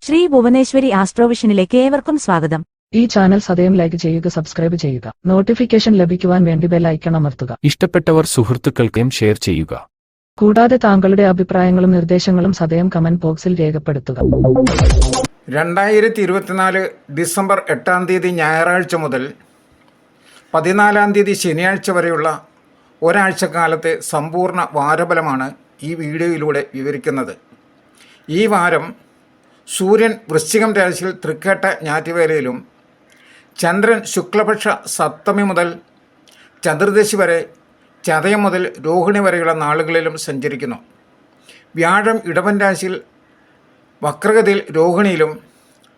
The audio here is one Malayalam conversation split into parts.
ശ്രീ ഭുവനേശ്വരി ആസ്ട്രോവിഷനിലേക്ക് ഏവർക്കും സ്വാഗതം. ഈ ചാനൽ സദയം ലൈക്ക് ചെയ്യുക, സബ്സ്ക്രൈബ് ചെയ്യുക, നോട്ടിഫിക്കേഷൻ ലഭിക്കുവാൻ വേണ്ടി ബെൽ ഐക്കൺ അമർത്തുക. ഇഷ്ടപ്പെട്ടവർ സുഹൃത്തുക്കൾക്കും ഷെയർ ചെയ്യുക. കൂടാതെ താങ്കളുടെ അഭിപ്രായങ്ങളും നിർദ്ദേശങ്ങളും സദയം കമന്റ് ബോക്സിൽ രേഖപ്പെടുത്തുക. 2024 ഡിസംബർ 8-ാം തീയതി ഞായറാഴ്ച മുതൽ 14-ാം തീയതി ശനിയാഴ്ച വരെയുള്ള ഒരാഴ്ചക്കാലത്തെ സമ്പൂർണ്ണ വാരഫലമാണ് ഈ വീഡിയോയിലൂടെ വിവരിക്കുന്നത്. ഈ വാരം സൂര്യൻ വൃശ്ചികം രാശിയിൽ തൃക്കേട്ട ഞാറ്റുവേലയിലും ചന്ദ്രൻ ശുക്ലപക്ഷ സപ്തമി മുതൽ ചതുർദശി വരെ ചതയം മുതൽ രോഹിണി വരെയുള്ള നാളുകളിലും സഞ്ചരിക്കുന്നു. വ്യാഴം ഇടവൻ രാശിയിൽ വക്രഗതിയിൽ രോഹിണിയിലും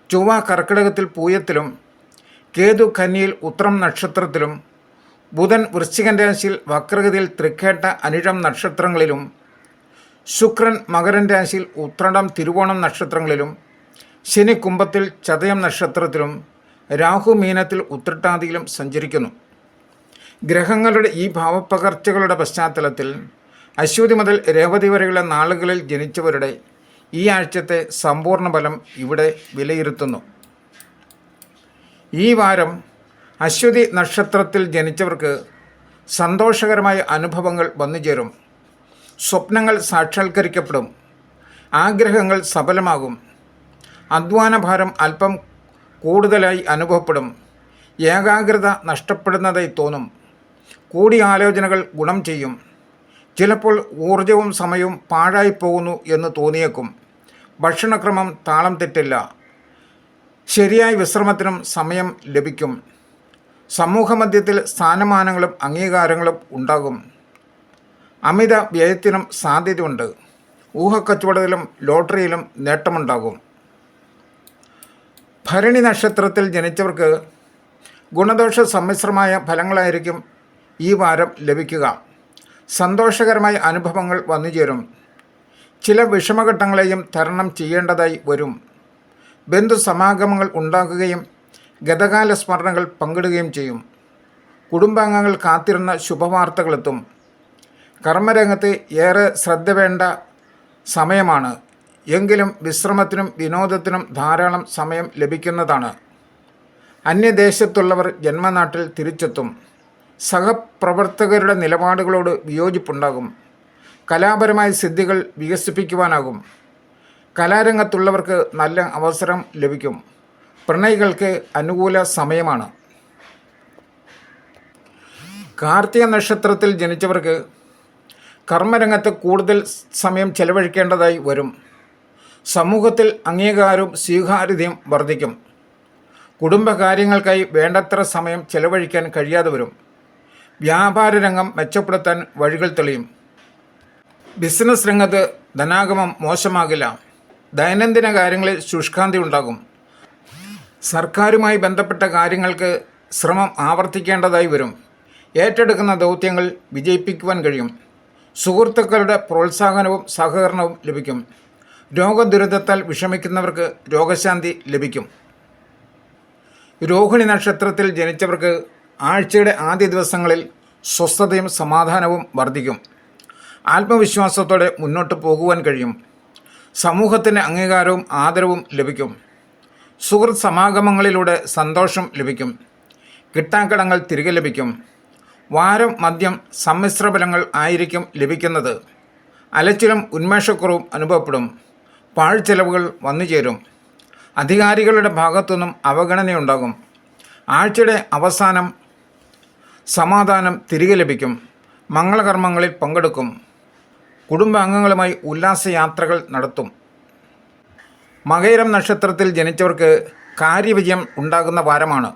ചൊവ്വ കർക്കിടകത്തിൽ പൂയത്തിലും കേതു കന്നിയിൽ ഉത്രം നക്ഷത്രത്തിലും ബുധൻ വൃശ്ചികൻ രാശിയിൽ വക്രഗതിയിൽ തൃക്കേട്ട അനിഴം നക്ഷത്രങ്ങളിലും ശുക്രൻ മകരൻ രാശിയിൽ ഉത്രടം തിരുവോണം നക്ഷത്രങ്ങളിലും ശനി കുംഭത്തിൽ ചതയം നക്ഷത്രത്തിലും രാഹു മീനത്തിൽ ഉത്രട്ടാതിയിലും സഞ്ചരിക്കുന്നു. ഗ്രഹങ്ങളുടെ ഈ ഭാവപ്പകർച്ചകളുടെ പശ്ചാത്തലത്തിൽ അശ്വതി മുതൽ രേവതി വരെയുള്ള നാളുകളിൽ ജനിച്ചവരുടെ ഈ ആഴ്ചത്തെ സമ്പൂർണ്ണ ഫലം ഇവിടെ വിലയിരുത്തുന്നു. ഈ വാരം അശ്വതി നക്ഷത്രത്തിൽ ജനിച്ചവർക്ക് സന്തോഷകരമായ അനുഭവങ്ങൾ വന്നുചേരും. സ്വപ്നങ്ങൾ സാക്ഷാത്കരിക്കപ്പെടും. ആഗ്രഹങ്ങൾ സഫലമാകും. അധ്വാനഭാരം അല്പം കൂടുതലായി അനുഭവപ്പെടും. ഏകാഗ്രത നഷ്ടപ്പെടുന്നതായി തോന്നും. കൂടിയാലോചനകൾ ഗുണം ചെയ്യും. ചിലപ്പോൾ ഊർജവും സമയവും പാഴായി പോകുന്നു എന്ന് തോന്നിയേക്കും. ഭക്ഷണക്രമം താളം തെറ്റില്ല. ശരിയായ വിശ്രമത്തിനും സമയം ലഭിക്കും. സമൂഹമധ്യത്തിൽ സ്ഥാനമാനങ്ങളും അംഗീകാരങ്ങളും ഉണ്ടാകും. അമിത വ്യയത്തിനും സാധ്യതയുണ്ട്. ഊഹക്കച്ചവടത്തിലും ലോട്ടറിയിലും നേട്ടമുണ്ടാകും. ഭരണി നക്ഷത്രത്തിൽ ജനിച്ചവർക്ക് ഗുണദോഷ സമ്മിശ്രമായ ഫലങ്ങളായിരിക്കും ഈ വാരം ലഭിക്കുക. സന്തോഷകരമായ അനുഭവങ്ങൾ വന്നുചേരും. ചില വിഷമഘട്ടങ്ങളെയും തരണം ചെയ്യേണ്ടതായി വരും. ബന്ധുസമാഗമങ്ങൾ ഉണ്ടാകുകയും ഗതകാല സ്മരണകൾ പങ്കിടുകയും ചെയ്യും. കുടുംബാംഗങ്ങൾ കാത്തിരുന്ന ശുഭവാർത്തകളെത്തും. കർമ്മരംഗത്ത് ഏറെ ശ്രദ്ധ വേണ്ട സമയമാണ്. എങ്കിലും വിശ്രമത്തിനും വിനോദത്തിനും ധാരാളം സമയം ലഭിക്കുന്നതാണ്. അന്യദേശത്തുള്ളവർ ജന്മനാട്ടിൽ തിരിച്ചെത്തും. സഹപ്രവർത്തകരുടെ നിലപാടുകളോട് വിയോജിപ്പുണ്ടാകും. കലാപരമായ സിദ്ധികൾ വികസിപ്പിക്കുവാനാകും. കലാരംഗത്തുള്ളവർക്ക് നല്ല അവസരം ലഭിക്കും. പ്രണയികൾക്ക് അനുകൂല സമയമാണ്. കാർത്തിക നക്ഷത്രത്തിൽ ജനിച്ചവർക്ക് കർമ്മരംഗത്ത് കൂടുതൽ സമയം ചെലവഴിക്കേണ്ടതായി വരും. സമൂഹത്തിൽ അംഗീകാരവും സ്വീകാര്യതയും വർദ്ധിക്കും. കുടുംബകാര്യങ്ങൾക്കായി വേണ്ടത്ര സമയം ചെലവഴിക്കാൻ കഴിയാതെ വരും. വ്യാപാര രംഗം മെച്ചപ്പെടുത്താൻ വഴികൾ തെളിയും. ബിസിനസ് രംഗത്ത് ധനാഗമം മോശമാകില്ല. ദൈനംദിന കാര്യങ്ങളിൽ ശുഷ്കാന്തി ഉണ്ടാകും. സർക്കാരുമായി ബന്ധപ്പെട്ട കാര്യങ്ങൾക്ക് ശ്രമം ആവർത്തിക്കേണ്ടതായി വരും. ഏറ്റെടുക്കുന്ന ദൗത്യങ്ങൾ വിജയിപ്പിക്കുവാൻ കഴിയും. സുഹൃത്തുക്കളുടെ പ്രോത്സാഹനവും സഹകരണവും ലഭിക്കും. രോഗദുരിതത്താൽ വിഷമിക്കുന്നവർക്ക് രോഗശാന്തി ലഭിക്കും. രോഹിണി നക്ഷത്രത്തിൽ ജനിച്ചവർക്ക് ആഴ്ചയുടെ ആദ്യ ദിവസങ്ങളിൽ സ്വസ്ഥതയും സമാധാനവും വർദ്ധിക്കും. ആത്മവിശ്വാസത്തോടെ മുന്നോട്ട് പോകുവാൻ കഴിയും. സമൂഹത്തിൻ്റെ അംഗീകാരവും ആദരവും ലഭിക്കും. സുഹൃത്ത് സമാഗമങ്ങളിലൂടെ സന്തോഷം ലഭിക്കും. കിട്ടാക്കടങ്ങൾ തിരികെ ലഭിക്കും. വാരം മദ്യം സമ്മിശ്ര ഫലങ്ങൾ ആയിരിക്കും ലഭിക്കുന്നത്. അലച്ചിലും ഉന്മേഷക്കുറവും അനുഭവപ്പെടും. പാഴ്ചെലവുകൾ വന്നുചേരും. അധികാരികളുടെ ഭാഗത്തുനിന്നും അവഗണനയുണ്ടാകും. ആഴ്ചയുടെ അവസാനം സമാധാനം തിരികെ ലഭിക്കും. മംഗളകർമ്മങ്ങളിൽ പങ്കെടുക്കും. കുടുംബാംഗങ്ങളുമായി ഉല്ലാസയാത്രകൾ നടത്തും. മകയിരം നക്ഷത്രത്തിൽ ജനിച്ചവർക്ക് കാര്യവിജയം ഉണ്ടാകുന്ന വാരമാണ്.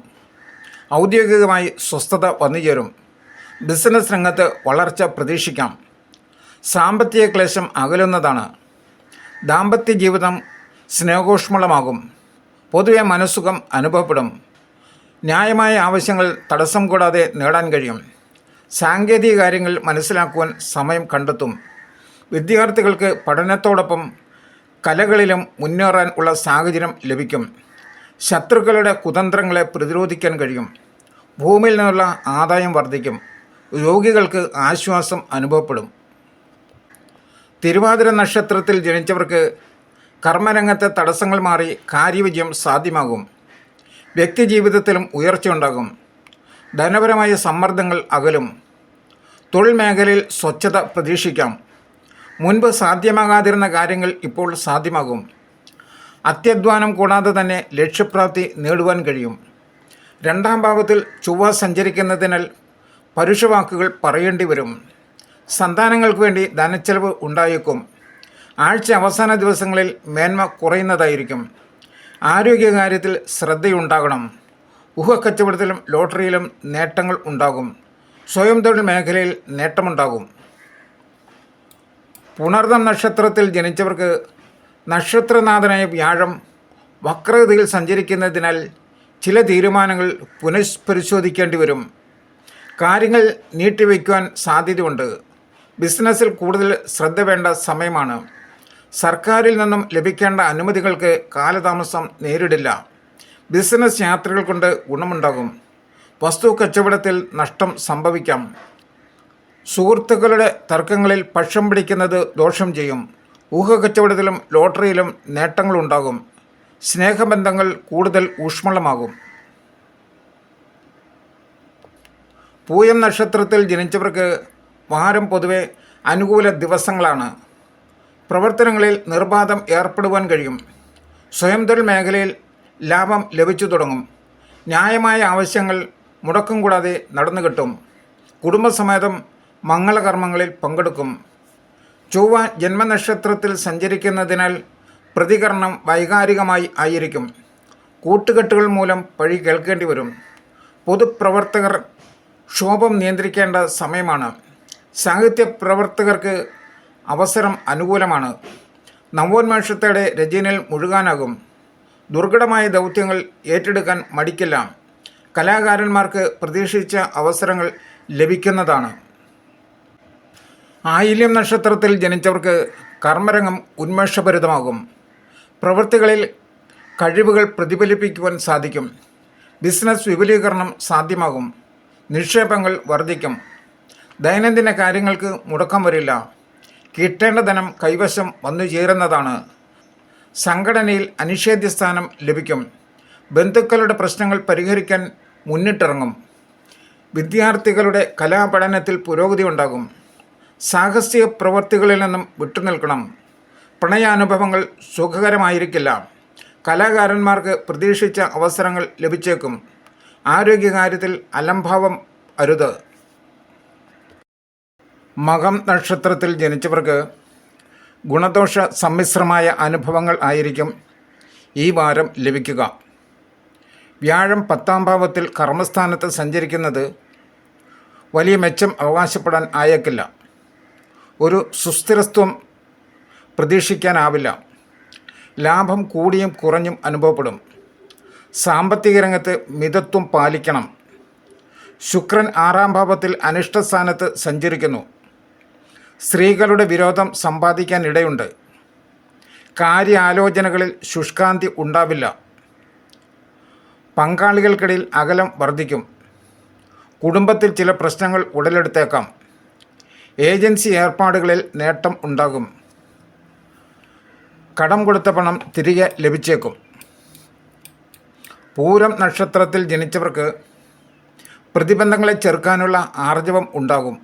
ഔദ്യോഗികമായി സ്വസ്ഥത വന്നുചേരും. ബിസിനസ് രംഗത്ത് വളർച്ച പ്രതീക്ഷിക്കാം. സാമ്പത്തിക ക്ലേശം അകലുന്നതാണ്. ദാമ്പത്യ ജീവിതം സ്നേഹോഷ്മളമാകും. പൊതുവെ മനസ്സുഖം അനുഭവപ്പെടും. ന്യായമായ ആവശ്യങ്ങൾ തടസ്സം കൂടാതെ നേടാൻ കഴിയും. സാങ്കേതിക കാര്യങ്ങൾ മനസ്സിലാക്കുവാൻ സമയം കണ്ടെത്തും. വിദ്യാർത്ഥികൾക്ക് പഠനത്തോടൊപ്പം കലകളിലും മുന്നേറാൻ ഉള്ള സാഹചര്യം ലഭിക്കും. ശത്രുക്കളുടെ കുതന്ത്രങ്ങളെ പ്രതിരോധിക്കാൻ കഴിയും. ഭൂമിയിൽ നിന്നുള്ള ആദായം വർദ്ധിക്കും. രോഗികൾക്ക് ആശ്വാസം അനുഭവപ്പെടും. തിരുവാതിര നക്ഷത്രത്തിൽ ജനിച്ചവർക്ക് കർമ്മരംഗത്തെ തടസ്സങ്ങൾ മാറി കാര്യവിജയം സാധ്യമാകും. വ്യക്തിജീവിതത്തിലും ഉയർച്ചയുണ്ടാകും. ധനപരമായ സമ്മർദ്ദങ്ങൾ അകലും. തൊഴിൽ മേഖലയിൽ സ്വച്ഛത പ്രതീക്ഷിക്കാം. മുൻപ് സാധ്യമാകാതിരുന്ന കാര്യങ്ങൾ ഇപ്പോൾ സാധ്യമാകും. അത്യധ്വാനം കൂടാതെ തന്നെ ലക്ഷ്യപ്രാപ്തി നേടുവാൻ കഴിയും. രണ്ടാം ഭാവത്തിൽ ചൊവ്വ സഞ്ചരിക്കുന്നതിനാൽ പരുഷവാക്കുകൾ പറയേണ്ടി വരും. സന്താനങ്ങൾക്ക് വേണ്ടി ധനച്ചെലവ് ഉണ്ടായേക്കും. ആഴ്ച അവസാന ദിവസങ്ങളിൽ മേന്മ കുറയുന്നതായിരിക്കും. ആരോഗ്യകാര്യത്തിൽ ശ്രദ്ധയുണ്ടാകണം. ഊഹക്കച്ചവടത്തിലും ലോട്ടറിയിലും നേട്ടങ്ങൾ ഉണ്ടാകും. സ്വയം തൊഴിൽ മേഖലയിൽ നേട്ടമുണ്ടാകും. പുണർദം നക്ഷത്രത്തിൽ ജനിച്ചവർക്ക് നക്ഷത്രനാഥനായ വ്യാഴം വക്രഗതിയിൽ സഞ്ചരിക്കുന്നതിനാൽ ചില തീരുമാനങ്ങൾ പുനഃപരിശോധിക്കേണ്ടി വരും. കാര്യങ്ങൾ നീട്ടിവെക്കുവാൻ സാധ്യതയുണ്ട്. ബിസിനസ്സിൽ കൂടുതൽ ശ്രദ്ധ വേണ്ട സമയമാണ്. സർക്കാരിൽ നിന്നും ലഭിക്കേണ്ട അനുമതികൾക്ക് കാലതാമസം നേരിടില്ല. ബിസിനസ് യാത്രകൾ കൊണ്ട് ഗുണമുണ്ടാകും. വസ്തു കച്ചവടത്തിൽ നഷ്ടം സംഭവിക്കാം. സുഹൃത്തുക്കളുടെ തർക്കങ്ങളിൽ പക്ഷം പിടിക്കുന്നത് ദോഷം ചെയ്യും. ഊഹക്കച്ചവടത്തിലും ലോട്ടറിയിലും നേട്ടങ്ങളുണ്ടാകും. സ്നേഹബന്ധങ്ങൾ കൂടുതൽ ഊഷ്മളമാകും. പൂയം നക്ഷത്രത്തിൽ ജനിച്ചവർക്ക് വാരം പൊതുവെ അനുകൂല ദിവസങ്ങളാണ്. പ്രവർത്തനങ്ങളിൽ നിർബാധം ഏർപ്പെടുവാൻ കഴിയും. സ്വയം തൊഴിൽ മേഖലയിൽ ലാഭം ലഭിച്ചു തുടങ്ങും. ന്യായമായ ആവശ്യങ്ങൾ മുടക്കം കൂടാതെ നടന്നു കിട്ടും. കുടുംബസമേതം മംഗളകർമ്മങ്ങളിൽ പങ്കെടുക്കും. ചൊവ്വ ജന്മനക്ഷത്രത്തിൽ സഞ്ചരിക്കുന്നതിനാൽ പ്രതികരണം വൈകാരികമായി ആയിരിക്കും. കൂട്ടുകെട്ടുകൾ മൂലം പഴി കേൾക്കേണ്ടി വരും. പൊതുപ്രവർത്തകർ ക്ഷോഭം നിയന്ത്രിക്കേണ്ട സമയമാണ്. സാഹിത്യ പ്രവർത്തകർക്ക് അവസരം അനുകൂലമാണ്. നവോന്മേഷത്തോടെ രചനയിൽ മുഴുകാനാകും. ദുർഘടമായ ദൗത്യങ്ങൾ ഏറ്റെടുക്കാൻ മടിക്കില്ല. കലാകാരന്മാർക്ക് പ്രതീക്ഷിച്ച അവസരങ്ങൾ ലഭിക്കുന്നതാണ്. ആയില്യം നക്ഷത്രത്തിൽ ജനിച്ചവർക്ക് കർമ്മരംഗം ഉന്മേഷഭരിതമാകും. പ്രവൃത്തികളിൽ കഴിവുകൾ പ്രതിഫലിപ്പിക്കുവാൻ സാധിക്കും. ബിസിനസ് വിപുലീകരണം സാധ്യമാകും. നിക്ഷേപങ്ങൾ വർദ്ധിക്കും. ദൈനംദിന കാര്യങ്ങൾക്ക് മുടക്കം വരില്ല. കിട്ടേണ്ട ധനം കൈവശം വന്നു ചേരുന്നതാണ്. സംഘടനയിൽ അനിഷേധ്യ സ്ഥാനം ലഭിക്കും. ബന്ധുക്കളുടെ പ്രശ്നങ്ങൾ പരിഹരിക്കാൻ മുന്നിട്ടിറങ്ങും. വിദ്യാർത്ഥികളുടെ കലാപഠനത്തിൽ പുരോഗതി ഉണ്ടാകും. സാഹസിക പ്രവൃത്തികളിൽ നിന്നും വിട്ടുനിൽക്കണം. പ്രണയാനുഭവങ്ങൾ സുഖകരമായിരിക്കില്ല. കലാകാരന്മാർക്ക് പ്രതീക്ഷിച്ച അവസരങ്ങൾ ലഭിച്ചേക്കും. ആരോഗ്യകാര്യത്തിൽ അലംഭാവം അരുത്. മകം നക്ഷത്രത്തിൽ ജനിച്ചവർക്ക് ഗുണദോഷ സമ്മിശ്രമായ അനുഭവങ്ങൾ ആയിരിക്കും ഈ വാരം ലഭിക്കുക. വ്യാഴം 10ാം ഭാവത്തിൽ കർമ്മസ്ഥാനത്ത് സഞ്ചരിക്കുന്നത് വലിയ മെച്ചം അവകാശപ്പെടാൻ ആയേക്കില്ല. ഒരു സുസ്ഥിരത്വം പ്രതീക്ഷിക്കാനാവില്ല. ലാഭം കൂടിയും കുറഞ്ഞും അനുഭവപ്പെടും. സാമ്പത്തിക രംഗത്ത് മിതത്വം പാലിക്കണം. ശുക്രൻ 6ാം ഭാവത്തിൽ അനിഷ്ടസ്ഥാനത്ത് സഞ്ചരിക്കുന്നു. സ്ത്രീകളുടെ വിരോധം സമ്പാദിക്കാൻ ഇടയുണ്ട്. കാര്യാലോചനകളിൽ ശുഷ്കാന്തി ഉണ്ടാവില്ല. പങ്കാളികൾക്കിടയിൽ അകലം വർദ്ധിക്കും. കുടുംബത്തിൽ ചില പ്രശ്നങ്ങൾ ഉടലെടുത്തേക്കാം. ഏജൻസി ഏർപ്പാടുകളിൽ നേട്ടം ഉണ്ടാകും. കടം കൊടുത്ത പണം തിരികെ ലഭിച്ചേക്കും. പൂരം നക്ഷത്രത്തിൽ ജനിച്ചവർക്ക് പ്രതിബന്ധങ്ങളെ ചെറുക്കാനുള്ള ആർജവം ഉണ്ടാകും.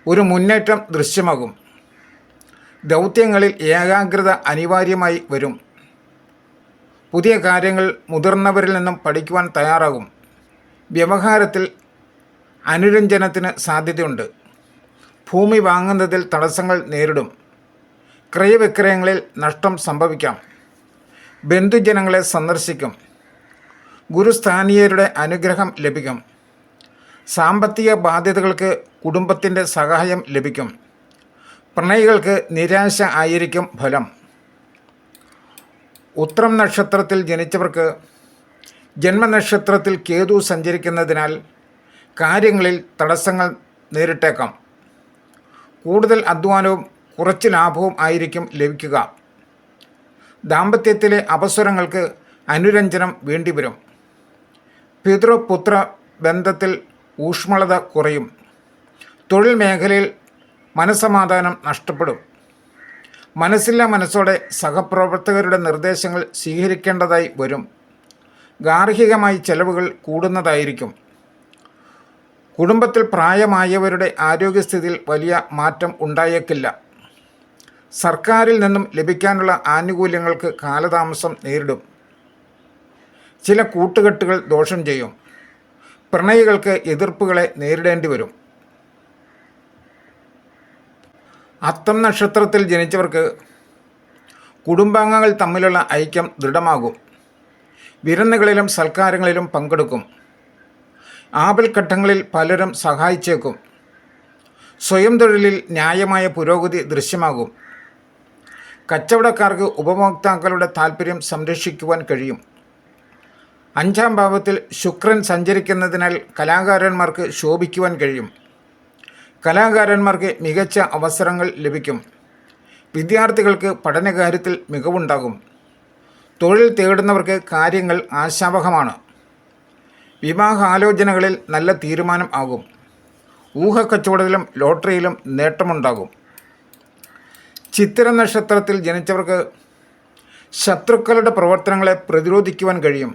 ഒരു മുന്നേറ്റം ദൃശ്യമാകും. ദൗത്യങ്ങളിൽ ഏകാഗ്രത അനിവാര്യമായി വരും. പുതിയ കാര്യങ്ങൾ മുതിർന്നവരിൽ നിന്നും പഠിക്കുവാൻ തയ്യാറാകും. വ്യവഹാരത്തിൽ അനുരഞ്ജനത്തിന് സാധ്യതയുണ്ട്. ഭൂമി വാങ്ങുന്നതിൽ തടസ്സങ്ങൾ നേരിടും. ക്രയവിക്രയങ്ങളിൽ നഷ്ടം സംഭവിക്കാം. ബന്ധുജനങ്ങളെ സന്ദർശിക്കും. ഗുരുസ്ഥാനീയരുടെ അനുഗ്രഹം ലഭിക്കും. സാമ്പത്തിക ബാധ്യതകൾക്ക് കുടുംബത്തിൻ്റെ സഹായം ലഭിക്കും. പ്രണയികൾക്ക് നിരാശ ആയിരിക്കും ഫലം. ഉത്രം നക്ഷത്രത്തിൽ ജനിച്ചവർക്ക് ജന്മനക്ഷത്രത്തിൽ കേതു സഞ്ചരിക്കുന്നതിനാൽ കാര്യങ്ങളിൽ തടസ്സങ്ങൾ നേരിട്ടേക്കാം. കൂടുതൽ അധ്വാനവും കുറച്ച് ലാഭവും ആയിരിക്കും ലഭിക്കുക. ദാമ്പത്യത്തിലെ അപസ്വരങ്ങൾക്ക് അനുരഞ്ജനം വേണ്ടിവരും. പിതൃപുത്ര ബന്ധത്തിൽ ഊഷ്മളത കുറയും. തൊഴിൽ മേഖലയിൽ മനസ്സമാധാനം നഷ്ടപ്പെടും. മനസ്സില്ലാ മനസ്സോടെ സഹപ്രവർത്തകരുടെ നിർദ്ദേശങ്ങൾ സ്വീകരിക്കേണ്ടതായി വരും. ഗാർഹികമായി ചെലവുകൾ കൂടുന്നതായിരിക്കും. കുടുംബത്തിൽ പ്രായമായവരുടെ ആരോഗ്യസ്ഥിതിയിൽ വലിയ മാറ്റം ഉണ്ടായേക്കില്ല. സർക്കാരിൽ നിന്നും ലഭിക്കാനുള്ള ആനുകൂല്യങ്ങൾക്ക് കാലതാമസം നേരിടും. ചില കൂട്ടുകെട്ടുകൾ ദോഷം ചെയ്യും. പ്രണയികൾക്ക് എതിർപ്പുകളെ നേരിടേണ്ടി വരും. അത്തം നക്ഷത്രത്തിൽ ജനിച്ചവർക്ക് കുടുംബാംഗങ്ങൾ തമ്മിലുള്ള ഐക്യം ദൃഢമാകും. വിരുന്നുകളിലും സൽക്കാരങ്ങളിലും പങ്കെടുക്കും. ആപൽഘട്ടങ്ങളിൽ പലരും സഹായിച്ചേക്കും. സ്വയം തൊഴിലിൽ ന്യായമായ പുരോഗതി ദൃശ്യമാകും. കച്ചവടക്കാർക്ക് ഉപഭോക്താക്കളുടെ താൽപ്പര്യം സംരക്ഷിക്കുവാൻ കഴിയും. 5-ാം ഭാവത്തിൽ ശുക്രൻ സഞ്ചരിക്കുന്നതിനാൽ കലാകാരന്മാർക്ക് ശോഭിക്കുവാൻ കഴിയും. കലാകാരന്മാർക്ക് മികച്ച അവസരങ്ങൾ ലഭിക്കും. വിദ്യാർത്ഥികൾക്ക് പഠനകാര്യത്തിൽ മികവുണ്ടാകും. തൊഴിൽ തേടുന്നവർക്ക് കാര്യങ്ങൾ ആശാവഹമാണ്. വിവാഹാലോചനകളിൽ നല്ല തീരുമാനം ആകും. ഊഹക്കച്ചവടത്തിലും ലോട്ടറിയിലും നേട്ടമുണ്ടാകും. ചിത്തിര നക്ഷത്രത്തിൽ ജനിച്ചവർക്ക് ശത്രുക്കളുടെ പ്രവർത്തനങ്ങളെ പ്രതിരോധിക്കുവാൻ കഴിയും.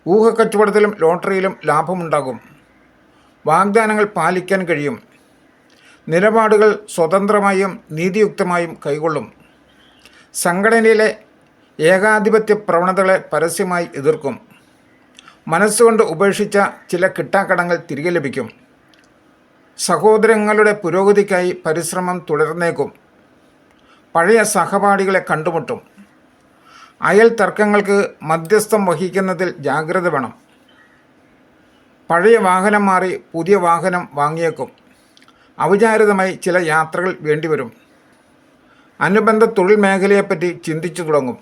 ഊഹക്കച്ചവടത്തിലും ലോട്ടറിയിലും ലാഭമുണ്ടാകും. വാഗ്ദാനങ്ങൾ പാലിക്കാൻ കഴിയും. നിലപാടുകൾ സ്വതന്ത്രമായും നീതിയുക്തമായും കൈക്കൊള്ളും. സംഘടനയിലെ ഏകാധിപത്യ പ്രവണതകളെ പരസ്യമായി എതിർക്കും. മനസ്സുകൊണ്ട് ഉപേക്ഷിച്ച ചില കിട്ടാക്കടങ്ങൾ തിരികെ ലഭിക്കും. സഹോദരങ്ങളുടെ പുരോഗതിക്കായി പരിശ്രമം തുടർന്നേക്കും. പഴയ സഹപാഠികളെ കണ്ടുമുട്ടും. അയൽ തർക്കങ്ങൾക്ക് മധ്യസ്ഥം വഹിക്കുന്നതിൽ ജാഗ്രത വേണം. പഴയ വാഹനം മാറി പുതിയ വാഹനം വാങ്ങിയേക്കും. അവിചാരിതമായി ചില യാത്രകൾ വേണ്ടിവരും. അനുബന്ധ തൊഴിൽ മേഖലയെപ്പറ്റി ചിന്തിച്ചു തുടങ്ങും.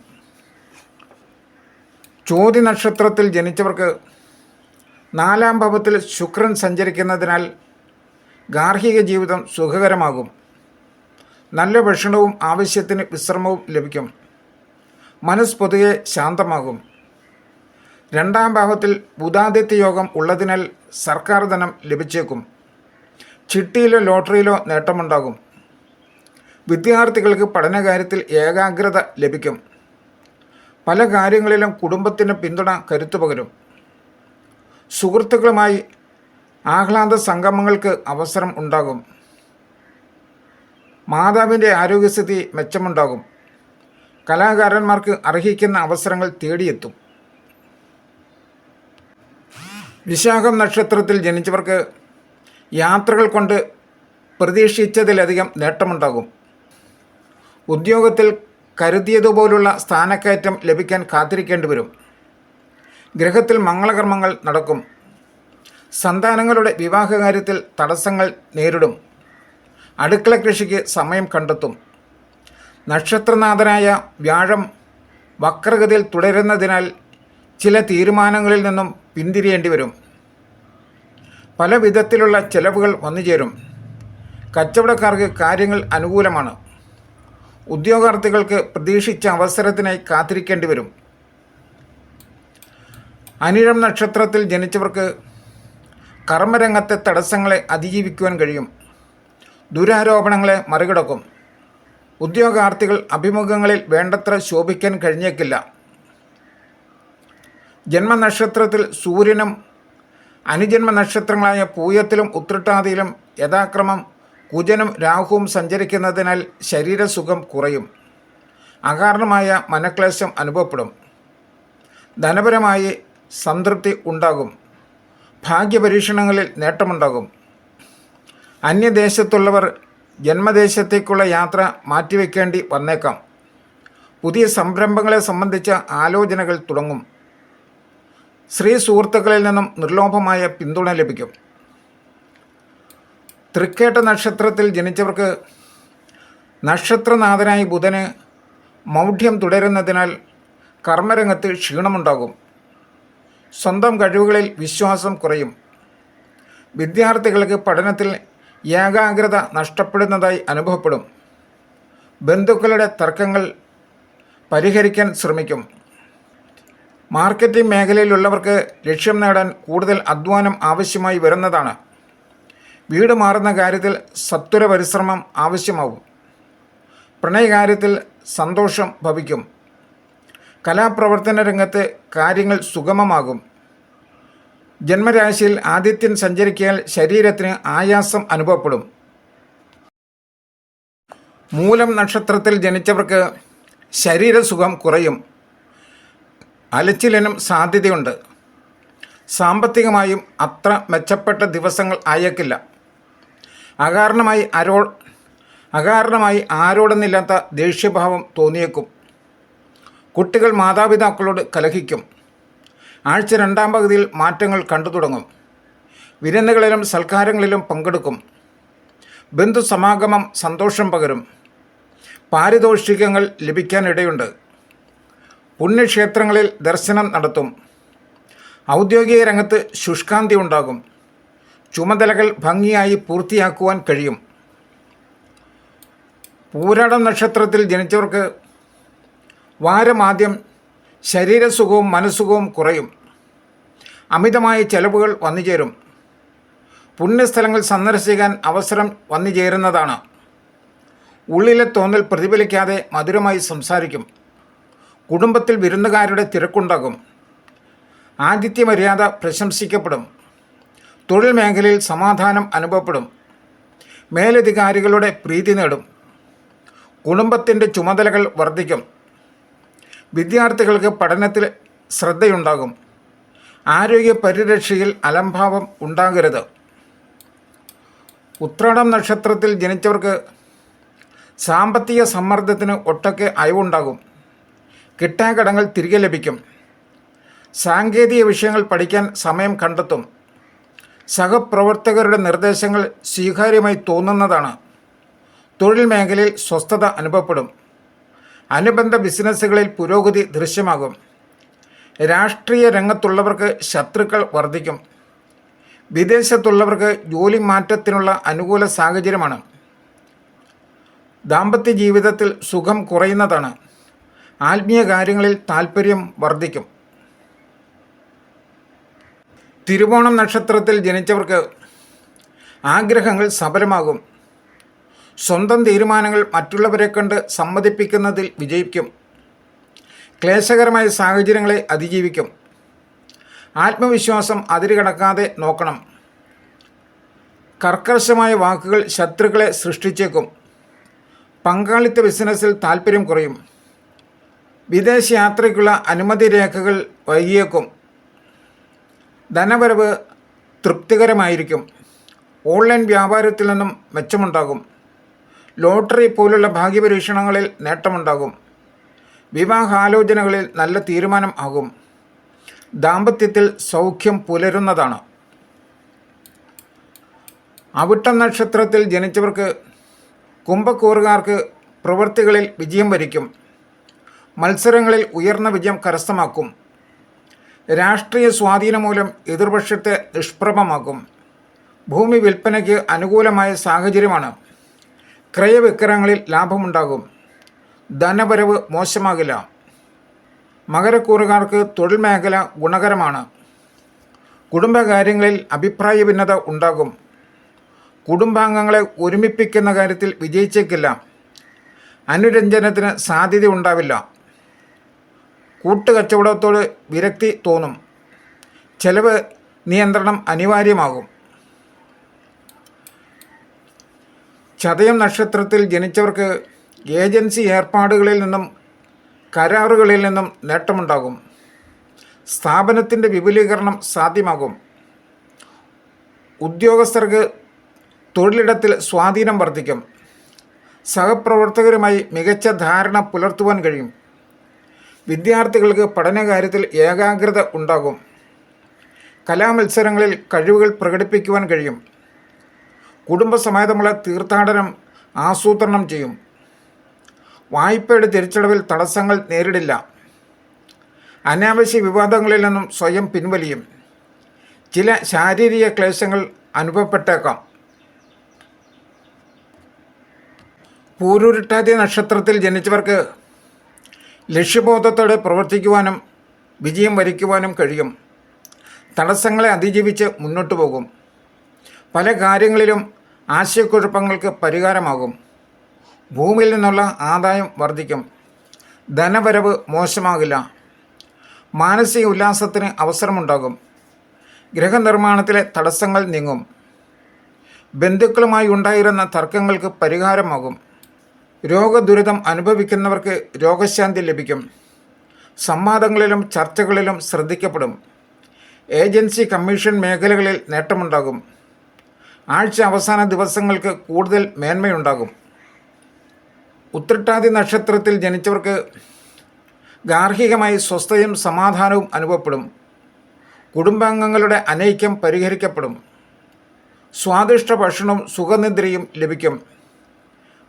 ചോതി നക്ഷത്രത്തിൽ ജനിച്ചവർക്ക് 4-ാം ഭാവത്തിൽ ശുക്രൻ സഞ്ചരിക്കുന്നതിനാൽ ഗാർഹിക ജീവിതം സുഖകരമാകും. നല്ല ഭക്ഷണവും ആവശ്യത്തിന് വിശ്രമവും ലഭിക്കും. മനസ്സ് പൊതുവെ ശാന്തമാകും. 2-ാം ഭാവത്തിൽ ബുധാദിത്യ യോഗം ഉള്ളതിനാൽ സർക്കാർ ധനം ലഭിച്ചേക്കും. ചിട്ടിയിലോ ലോട്ടറിയിലോ നേട്ടമുണ്ടാകും. വിദ്യാർത്ഥികൾക്ക് പഠനകാര്യത്തിൽ ഏകാഗ്രത ലഭിക്കും. പല കാര്യങ്ങളിലും കുടുംബത്തിന് പിന്തുണ കരുത്തു പകരും. സുഹൃത്തുക്കളുമായി ആഹ്ലാദ സംഗമങ്ങൾക്ക് അവസരം ഉണ്ടാകും. മാതാവിൻ്റെ ആരോഗ്യസ്ഥിതി മെച്ചമുണ്ടാകും. കലാകാരന്മാർക്ക് അർഹിക്കുന്ന അവസരങ്ങൾ തേടിയെത്തും. വിശാഖം നക്ഷത്രത്തിൽ ജനിച്ചവർക്ക് യാത്രകൾ കൊണ്ട് പ്രതീക്ഷിച്ചതിലധികം നേട്ടമുണ്ടാകും. ഉദ്യോഗത്തിൽ കരുതിയതുപോലുള്ള സ്ഥാനക്കയറ്റം ലഭിക്കാൻ കാത്തിരിക്കേണ്ടി വരും. ഗ്രഹത്തിൽ മംഗളകർമ്മങ്ങൾ നടക്കും. സന്താനങ്ങളുടെ വിവാഹകാര്യത്തിൽ തടസ്സങ്ങൾ നേരിടും. അടുക്കള കൃഷിക്ക് സമയം കണ്ടെത്തും. നക്ഷത്രനാഥനായ വ്യാഴം വക്രഗതിയിൽ തുടരുന്നതിനാൽ ചില തീരുമാനങ്ങളിൽ നിന്നും പിന്തിരിയേണ്ടി വരും. പല വിധത്തിലുള്ള ചെലവുകൾ വന്നുചേരും. കച്ചവടക്കാർക്ക് കാര്യങ്ങൾ അനുകൂലമാണ്. ഉദ്യോഗാർത്ഥികൾക്ക് പ്രതീക്ഷിച്ച അവസരത്തിനായി കാത്തിരിക്കേണ്ടി വരും. അനിഴം നക്ഷത്രത്തിൽ ജനിച്ചവർക്ക് കർമ്മരംഗത്തെ തടസ്സങ്ങളെ അതിജീവിക്കുവാൻ കഴിയും. ദുരാരോപണങ്ങളെ മറികടക്കും. ഉദ്യോഗാർത്ഥികൾ അഭിമുഖങ്ങളിൽ വേണ്ടത്ര ശോഭിക്കാൻ കഴിഞ്ഞേക്കില്ല. ജന്മനക്ഷത്രത്തിൽ സൂര്യനും അനുജന്മ നക്ഷത്രങ്ങളായ പൂയത്തിലും ഉത്രട്ടാതിയിലും യഥാക്രമം കുജനും രാഹുവും സഞ്ചരിക്കുന്നതിനാൽ ശരീരസുഖം കുറയും. അകാരണമായ മനക്ലേശം അനുഭവപ്പെടും. ധനപരമായി സംതൃപ്തി ഉണ്ടാകും. ഭാഗ്യപരീക്ഷണങ്ങളിൽ നേട്ടമുണ്ടാകും. അന്യദേശത്തുള്ളവർ ജന്മദേശത്തേക്കുള്ള യാത്ര മാറ്റിവെക്കേണ്ടി വന്നേക്കാം. പുതിയ സംരംഭങ്ങളെ സംബന്ധിച്ച ആലോചനകൾ തുടങ്ങും. സ്ത്രീ സുഹൃത്തുക്കളിൽ നിന്നും നിർലോഭമായ പിന്തുണ ലഭിക്കും. തൃക്കേട്ട നക്ഷത്രത്തിൽ ജനിച്ചവർക്ക് നക്ഷത്രനാഥനായ ബുധന് മൗഢ്യം തുടരുന്നതിനാൽ കർമ്മരംഗത്ത് ക്ഷീണമുണ്ടാകും. സ്വന്തം കഴിവുകളിൽ വിശ്വാസം കുറയും. വിദ്യാർത്ഥികൾക്ക് പഠനത്തിൽ ഏകാഗ്രത നഷ്ടപ്പെടുന്നതായി അനുഭവപ്പെടും. ബന്ധുക്കളുടെ തർക്കങ്ങൾ പരിഹരിക്കാൻ ശ്രമിക്കും. മാർക്കറ്റിംഗ് മേഖലയിലുള്ളവർക്ക് ലക്ഷ്യം നേടാൻ കൂടുതൽ അധ്വാനം ആവശ്യമായി വരുന്നതാണ്. വീട് മാറുന്ന കാര്യത്തിൽ സത്വര പരിശ്രമം ആവശ്യമാവും. പ്രണയകാര്യത്തിൽ സന്തോഷം ഭവിക്കും. കലാപ്രവർത്തന രംഗത്ത് കാര്യങ്ങൾ സുഗമമാകും. ജന്മരാശിയിൽ ആദിത്യൻ സഞ്ചരിക്കാൻ ശരീരത്തിന് ആയാസം അനുഭവപ്പെടും. മൂലം നക്ഷത്രത്തിൽ ജനിച്ചവർക്ക് ശരീരസുഖം കുറയും. അലച്ചിലിനും സാധ്യതയുണ്ട്. സാമ്പത്തികമായും അത്ര മെച്ചപ്പെട്ട ദിവസങ്ങൾ ആയേക്കില്ല. അകാരണമായി ആരോടെന്നില്ലാത്ത ദേഷ്യഭാവം തോന്നിയേക്കും. കുട്ടികൾ മാതാപിതാക്കളോട് കലഹിക്കും. ആഴ്ച രണ്ടാം പകുതിയിൽ മാറ്റങ്ങൾ കണ്ടു തുടങ്ങും. വിരുന്നുകളിലും സൽക്കാരങ്ങളിലും പങ്കെടുക്കും. ബന്ധുസമാഗമം സന്തോഷം പകരും. പാരിതോഷികങ്ങൾ ലഭിക്കാനിടയുണ്ട്. പുണ്യക്ഷേത്രങ്ങളിൽ ദർശനം നടത്തും. ഔദ്യോഗിക രംഗത്ത് ശുഷ്കാന്തി ഉണ്ടാകും. ചുമതലകൾ ഭംഗിയായി പൂർത്തിയാക്കുവാൻ കഴിയും. പൂരാടം നക്ഷത്രത്തിൽ ജനിച്ചവർക്ക് വാരമാദ്യം ശരീരസുഖവും മനസ്സുഖവും കുറയും. അമിതമായ ചെലവുകൾ വന്നുചേരും. പുണ്യസ്ഥലങ്ങൾ സന്ദർശിക്കാൻ അവസരം വന്നുചേരുന്നതാണ്. ഉള്ളിലെ തോന്നൽ പ്രതിഫലിക്കാതെ മധുരമായി സംസാരിക്കും. കുടുംബത്തിൽ വിരുന്നുകാരുടെ തിരക്കുണ്ടാകും. ആതിഥ്യമര്യാദ പ്രശംസിക്കപ്പെടും. തൊഴിൽ മേഖലയിൽ സമാധാനം അനുഭവപ്പെടും. മേലധികാരികളുടെ പ്രീതി നേടും. കുടുംബത്തിൻ്റെ ചുമതലകൾ വർദ്ധിക്കും. വിദ്യാർത്ഥികൾക്ക് പഠനത്തിൽ ശ്രദ്ധയുണ്ടാകും. ആരോഗ്യ പരിരക്ഷയിൽ അലംഭാവം ഉണ്ടാകരുത്. ഉത്രാടം നക്ഷത്രത്തിൽ ജനിച്ചവർക്ക് സാമ്പത്തിക സമ്മർദ്ദത്തിന് ഒട്ടൊക്കെ അയവുണ്ടാകും. കിട്ടാക്കടങ്ങൾ തിരികെ ലഭിക്കും. സാങ്കേതിക വിഷയങ്ങൾ പഠിക്കാൻ സമയം കണ്ടെത്തും. സഹപ്രവർത്തകരുടെ നിർദ്ദേശങ്ങൾ സ്വീകാര്യമായി തോന്നുന്നതാണ്. തൊഴിൽ മേഖലയിൽ സ്വസ്ഥത അനുഭവപ്പെടും. അനുബന്ധ ബിസിനസ്സുകളിൽ പുരോഗതി ദൃശ്യമാകും. രാഷ്ട്രീയ രംഗത്തുള്ളവർക്ക് ശത്രുക്കൾ വർദ്ധിക്കും. വിദേശത്തുള്ളവർക്ക് ജോലി മാറ്റത്തിനുള്ള അനുകൂല സാഹചര്യമാണ്. ദാമ്പത്യ ജീവിതത്തിൽ സുഖം കുറയുന്നതാണ്. ആത്മീയ കാര്യങ്ങളിൽ താൽപ്പര്യം വർദ്ധിക്കും. തിരുവോണം നക്ഷത്രത്തിൽ ജനിച്ചവർക്ക് ആഗ്രഹങ്ങൾ സഫലമാകും. സ്വന്തം തീരുമാനങ്ങൾ മറ്റുള്ളവരെ കണ്ട് സമ്മതിപ്പിക്കുന്നതിൽ വിജയിക്കും. ക്ലേശകരമായ സാഹചര്യങ്ങളെ അതിജീവിക്കും. ആത്മവിശ്വാസം അതിരുകടക്കാതെ നോക്കണം. കർക്കശമായ വാക്കുകൾ ശത്രുക്കളെ സൃഷ്ടിച്ചേക്കും. പങ്കാളിത്ത ബിസിനസ്സിൽ താൽപ്പര്യം കുറയും. വിദേശ യാത്രയ്ക്കുള്ള അനുമതി രേഖകൾ വൈകിയേക്കും. ധനവരവ് തൃപ്തികരമായിരിക്കും. ഓൺലൈൻ വ്യാപാരത്തിൽ നിന്നും മെച്ചമുണ്ടാകും. ലോട്ടറി പോലുള്ള ഭാഗ്യപരീക്ഷണങ്ങളിൽ നേട്ടമുണ്ടാകും. വിവാഹാലോചനകളിൽ നല്ല തീരുമാനം ആകും. ദാമ്പത്യത്തിൽ സൗഖ്യം പുലരുന്നതാണ്. അവിട്ടം നക്ഷത്രത്തിൽ ജനിച്ചവർക്ക് കുംഭക്കൂറുകാർക്ക് പ്രവൃത്തികളിൽ വിജയം വരിക്കും. മത്സരങ്ങളിൽ ഉയർന്ന വിജയം കരസ്ഥമാക്കും. രാഷ്ട്രീയ സ്വാധീനം മൂലം എതിർപക്ഷത്തെ നിഷ്പ്രഭമാക്കും. ഭൂമി വിൽപ്പനയ്ക്ക് അനുകൂലമായ സാഹചര്യമാണ്. ക്രയവിക്രയങ്ങളിൽ ലാഭമുണ്ടാകും. ധനവരവ് മോശമാകില്ല. മകരക്കൂറുകാർക്ക് തൊഴിൽ മേഖല ഗുണകരമാണ്. കുടുംബകാര്യങ്ങളിൽ അഭിപ്രായ ഭിന്നത ഉണ്ടാകും. കുടുംബാംഗങ്ങളെ ഒരുമിപ്പിക്കുന്ന കാര്യത്തിൽ വിജയിച്ചേക്കില്ല. അനുരഞ്ജനത്തിന് സാധ്യത ഉണ്ടാവില്ല. കൂട്ടുകച്ചവടത്തോട് വിരക്തി തോന്നും. ചെലവ് നിയന്ത്രണം അനിവാര്യമാകും. ചതയം നക്ഷത്രത്തിൽ ജനിച്ചവർക്ക് ഏജൻസി ഏർപ്പാടുകളിൽ നിന്നും കരാറുകളിൽ നിന്നും നേട്ടമുണ്ടാകും. സ്ഥാപനത്തിൻ്റെ വിപുലീകരണം സാധ്യമാകും. ഉദ്യോഗസ്ഥർക്ക് തൊഴിലിടത്തിൽ സ്വാധീനം വർദ്ധിക്കും. സഹപ്രവർത്തകരുമായി മികച്ച ധാരണ പുലർത്തുവാൻ കഴിയും. വിദ്യാർത്ഥികൾക്ക് പഠനകാര്യത്തിൽ ഏകാഗ്രത ഉണ്ടാകും. കലാമത്സരങ്ങളിൽ കഴിവുകൾ പ്രകടിപ്പിക്കുവാൻ കഴിയും. കുടുംബസമേതമുള്ള തീർത്ഥാടനം ആസൂത്രണം ചെയ്യും. വായ്പയുടെ തിരിച്ചടവിൽ തടസ്സങ്ങൾ നേരിടില്ല. അനാവശ്യ വിവാദങ്ങളിൽ നിന്നും സ്വയം പിൻവലിയും. ചില ശാരീരിക ക്ലേശങ്ങൾ അനുഭവപ്പെട്ടേക്കാം. പൂരുരുട്ടാതി നക്ഷത്രത്തിൽ ജനിച്ചവർക്ക് ലക്ഷ്യബോധത്തോടെ പ്രവർത്തിക്കുവാനും വിജയം വരിക്കുവാനും കഴിയും. തടസ്സങ്ങളെ അതിജീവിച്ച് മുന്നോട്ടു പോകും. പല കാര്യങ്ങളിലും ആശയക്കുഴപ്പങ്ങൾക്ക് പരിഹാരമാകും. ഭൂമിയിൽ നിന്നുള്ള ആദായം വർദ്ധിക്കും. ധനവരവ് മോശമാകില്ല. മാനസിക ഉല്ലാസത്തിന് അവസരമുണ്ടാകും. ഗൃഹനിർമ്മാണത്തിലെ തടസ്സങ്ങൾ നീങ്ങും. ബന്ധുക്കളുമായി ഉണ്ടായിരുന്ന തർക്കങ്ങൾക്ക് പരിഹാരമാകും. രോഗദുരിതം അനുഭവിക്കുന്നവർക്ക് രോഗശാന്തി ലഭിക്കും. സംവാദങ്ങളിലും ചർച്ചകളിലും ശ്രദ്ധിക്കപ്പെടും. ഏജൻസി കമ്മീഷൻ മേഖലകളിൽ നേട്ടമുണ്ടാകും. ആഴ്ച അവസാന ദിവസങ്ങൾക്ക് കൂടുതൽ മേന്മയുണ്ടാകും. ഉത്രട്ടാതി നക്ഷത്രത്തിൽ ജനിച്ചവർക്ക് ഗാർഹികമായി സ്വസ്ഥതയും സമാധാനവും അനുഭവപ്പെടും. കുടുംബാംഗങ്ങളുടെ അനൈക്യം പരിഹരിക്കപ്പെടും. സ്വാദിഷ്ട ഭക്ഷണവും സുഖനിദ്രയും ലഭിക്കും.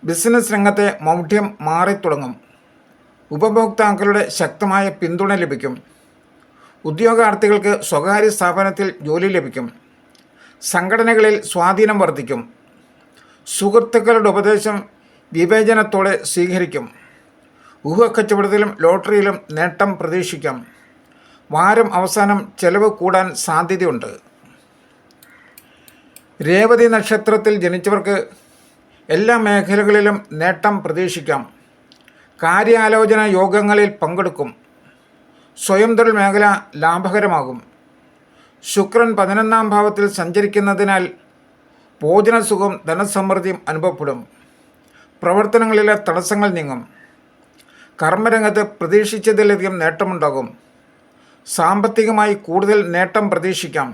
ബിസിനസ് രംഗത്തെ മൗഢ്യം മാറിത്തുടങ്ങും. ഉപഭോക്താക്കളുടെ ശക്തമായ പിന്തുണ ലഭിക്കും. ഉദ്യോഗാർത്ഥികൾക്ക് സ്വകാര്യ സ്ഥാപനത്തിൽ ജോലി ലഭിക്കും. സംഘടനകളിൽ സ്വാധീനം വർദ്ധിക്കും. സുഹൃത്തുക്കളുടെ ഉപദേശം വിവേചനത്തോടെ സ്വീകരിക്കും. ഊഹക്കച്ചവടത്തിലും ലോട്ടറിയിലും നേട്ടം പ്രതീക്ഷിക്കാം. വാരം അവസാനം ചെലവ് കൂടാൻ സാധ്യതയുണ്ട്. രേവതി നക്ഷത്രത്തിൽ ജനിച്ചവർക്ക് എല്ലാ മേഖലകളിലും നേട്ടം പ്രതീക്ഷിക്കാം. കാര്യാലോചന യോഗങ്ങളിൽ പങ്കെടുക്കും. സ്വയം തൊഴിൽ മേഖല ലാഭകരമാകും. ശുക്രൻ 11-ാം ഭാവത്തിൽ സഞ്ചരിക്കുന്നതിനാൽ ഭോജനസുഖം ധനസമൃദ്ധിയും അനുഭവപ്പെടും. പ്രവർത്തനങ്ങളിലെ തടസ്സങ്ങൾ നീങ്ങും. കർമ്മരംഗത്ത് പ്രതീക്ഷിച്ചതിലധികം നേട്ടമുണ്ടാകും. സാമ്പത്തികമായി കൂടുതൽ നേട്ടം പ്രതീക്ഷിക്കാം.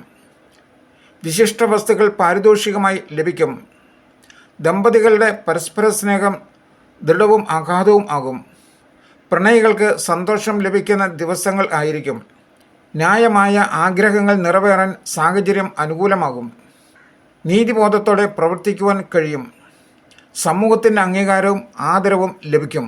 വിശിഷ്ട വസ്തുക്കൾ പാരിതോഷികമായി ലഭിക്കും. ദമ്പതികളുടെ പരസ്പര സ്നേഹം ദൃഢവും അഗാധവും ആകും. പ്രണയികൾക്ക് സന്തോഷം ലഭിക്കുന്ന ദിവസങ്ങൾ ആയിരിക്കും. ന്യായമായ ആഗ്രഹങ്ങൾ നിറവേറാൻ സാഹചര്യം അനുകൂലമാകും. നീതിബോധത്തോടെ പ്രവർത്തിക്കുവാൻ കഴിയും. സമൂഹത്തിൻ്റെ അംഗീകാരവും ആദരവും ലഭിക്കും.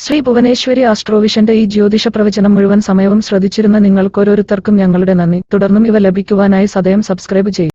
ശ്രീ ഭുവനേശ്വരി ആസ്ട്രോവിഷന്റെ ഈ ജ്യോതിഷ പ്രവചനം മുഴുവൻ സമയവും ശ്രദ്ധിച്ചിരുന്ന നിങ്ങൾക്കോരോരുത്തർക്കും ഞങ്ങളുടെ നന്ദി. തുടർന്നും ഇവ ലഭിക്കുവാനായി സദയം സബ്സ്ക്രൈബ് ചെയ്യും.